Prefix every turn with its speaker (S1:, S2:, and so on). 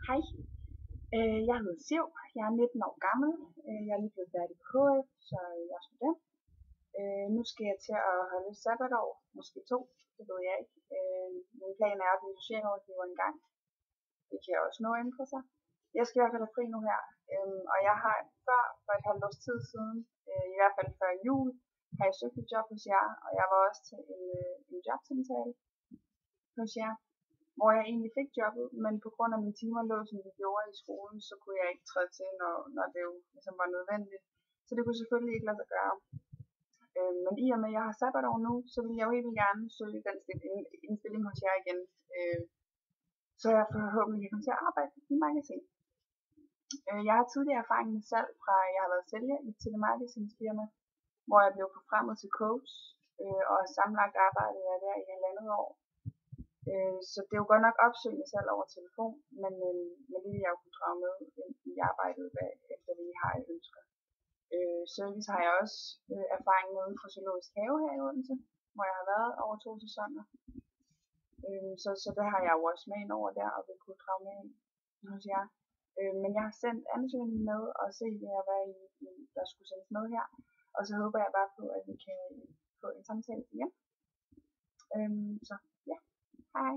S1: Hej, jeg hedder Siv, jeg er 19 år gammel, jeg er lige blevet færdig på HF, så jeg er student. Nu skal jeg til at holde et sabbatår, måske 2, det ved jeg ikke. Min plan er at blive socialrådgiver en gang. Det kan også nå at ændre sig. Jeg skal i hvert fald have fri nu her, og jeg har for et halvt års tid siden, i hvert fald før jul, har jeg søgt et job hos jer, og jeg var også til en jobsamtale hos jer, hvor jeg egentlig fik jobbet, men på grund af mine timer lå, som de gjorde i skolen, så kunne jeg ikke træde til, når det jo ligesom var nødvendigt. Så det kunne selvfølgelig ikke lade sig gøre. Men i og med, at jeg har sabbatår nu, så vil jeg jo helt gerne søge en stilling hos jer igen, så jeg forhåbentlig kan komme til at arbejde i magasin. Jeg har tidligere erfaring med salg fra, at jeg har været sælger i et telemarketingsfirma, hvor jeg blev forfremmet til coach, og sammenlagt arbejdede jeg der i 1,5 år. Så det er jo godt nok opsøgende salg over telefon, men det vil jeg jo kunne drage med i arbejdet, efter vi har et ønsker. Service har jeg også erfaring med fra Zoologisk Have her i Odense, hvor jeg har været over 2 sæsoner. Så det har jeg jo også med ind over der, og vil kunne drage med ind hos jer. Men jeg har sendt ansøgningen med og se, hvad der skulle sendes med her. Og så håber jeg bare på, at vi kan få en samtale igen. Så ja, hej.